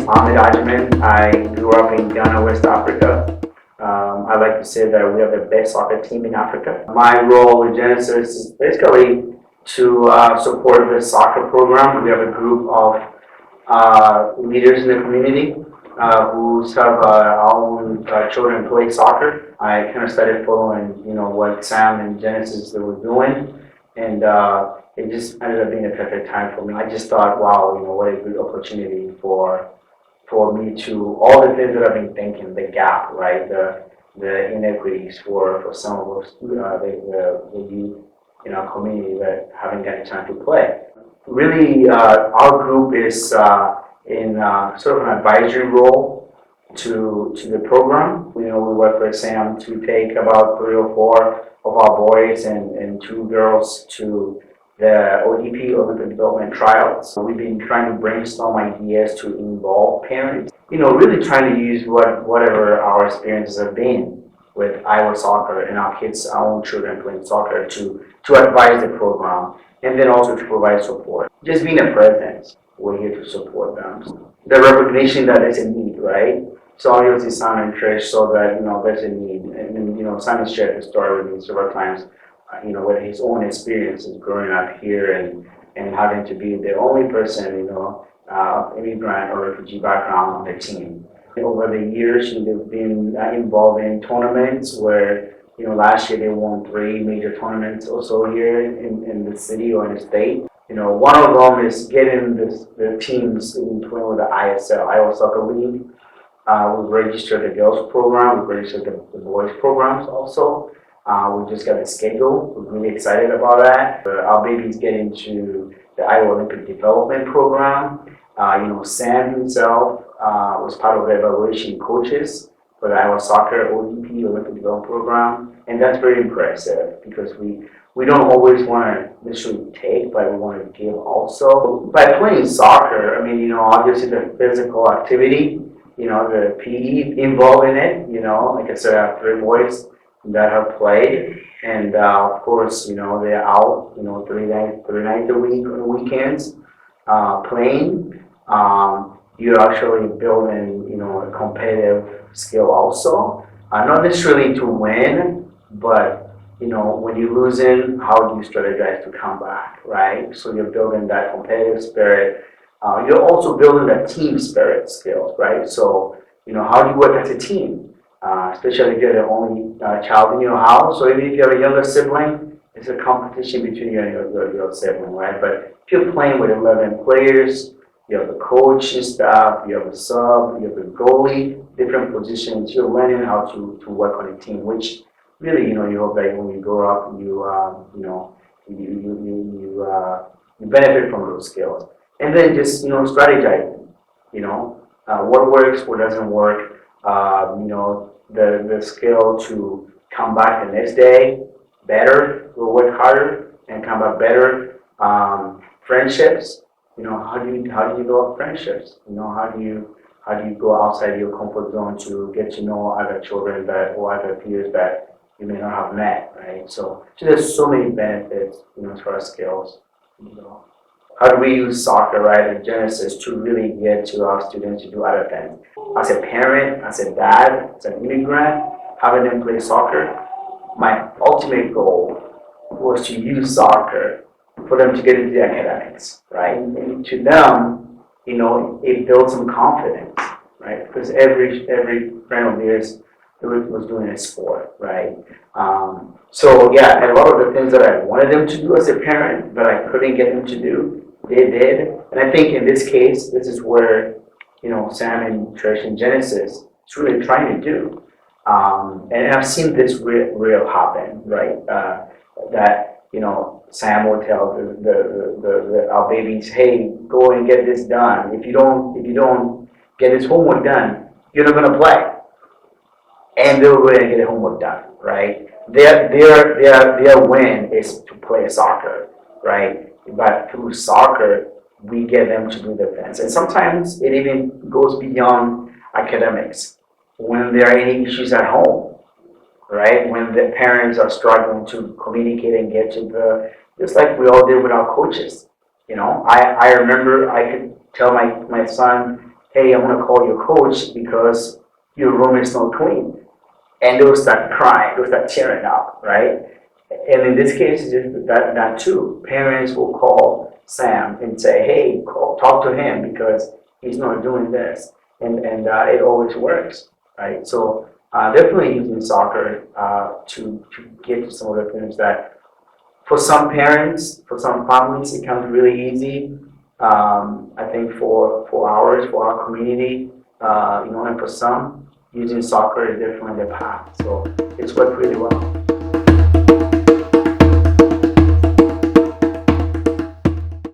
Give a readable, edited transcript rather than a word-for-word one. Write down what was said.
Ahmed Ajman. I grew up in Ghana, West Africa. I like to say that we have the best soccer team in Africa. My role with Genesis is basically to support the soccer program. We have a group of leaders in the community who have our own children play soccer. I kind of started following, what Sam and Genesis they were doing, and it just ended up being a perfect time for me. I just thought, wow, what a good opportunity for me to all the things that I've been thinking, the gap, right, the inequities for some of us, the youth in our community that haven't got a chance to play. Really, our group is in sort of an advisory role to the program. We work with Sam to take about 3 or 4 of our boys and 2 girls to the ODP, Olympic Development Trials. We've been trying to brainstorm ideas to involve parents. Really trying to use whatever our experiences have been with Iowa soccer and our kids, our own children playing soccer to advise the program and then also to provide support. Just being a presence, we're here to support them. The recognition that there's a need, right? So obviously Simon and Trish saw that, there's a need. And then, Simon shared the story with me several times, with his own experiences growing up here and having to be the only person, immigrant or refugee background on the team. Over the years, they've been involved in tournaments where, last year they won 3 major tournaments also here in the city or in the state. One of them is getting the teams in playing with the ISL, Iowa Soccer League. We've registered the girls program, we've registered the boys programs also. We just got the schedule. We're really excited about that. Our baby's getting to the Iowa Olympic Development Program. Sam himself was part of the evaluation coaches for the Iowa Soccer ODP Olympic Development Program, and that's very impressive because we don't always want to necessarily take, but we want to give also. By playing soccer, obviously the physical activity, the PE involved in it. Like I said, I have 3 boys that have played, and of course, they're out, 3 nights a week on the weekends playing. You're actually building, a competitive skill also. Not necessarily to win, but when you're losing, how do you strategize to come back, right? So you're building that competitive spirit. You're also building that team spirit skills, right? So, how do you work as a team? Especially if you're the only child in your house, or even if you have a younger sibling, it's a competition between you and your sibling, right? But if you're playing with 11 players, you have the coach and staff, you have a sub, you have a goalie, different positions, you're learning how to work on a team, which really, you hope that when you grow up, you benefit from those skills. And then just, strategizing, what works, what doesn't work, the skill to come back the next day better, we'll work harder and come back better. Friendships, how do you develop friendships? How do you go outside your comfort zone to get to know other children or other peers that you may not have met, right? So there's so many benefits, as far as skills. How do we use soccer, right, at Genesis to really get to our students to do other things? As a parent, as a dad, as an immigrant, having them play soccer, my ultimate goal was to use soccer for them to get into the academics, right? And to them, it builds some confidence, right? Because every friend of theirs was doing a sport, right? So yeah, a lot of the things that I wanted them to do as a parent, but I couldn't get them to do, they did. And I think in this case, this is where, Sam and Trish and Genesis is really trying to do. And I've seen this real happen, right? That, Sam will tell our babies, hey, go and get this done. If you don't get this homework done, you're not gonna play. And they'll go and get their homework done, right? Their win is to play soccer, right? But through soccer, we get them to do the things. And sometimes it even goes beyond academics. When there are any issues at home, right? When the parents are struggling to communicate and get to just like we all did with our coaches. I remember I could tell my son, hey, I want to call your coach because your room is not clean. And they'll start crying, they'll start tearing up, right? And in this case, it's just that too. Parents will call Sam and say, hey, talk to him because he's not doing this. And it always works, right? So definitely using soccer to get to some of the things that for some parents, for some families, it comes really easy. I think for ours, for our community, and for some, using soccer is definitely the path. So it's worked really well.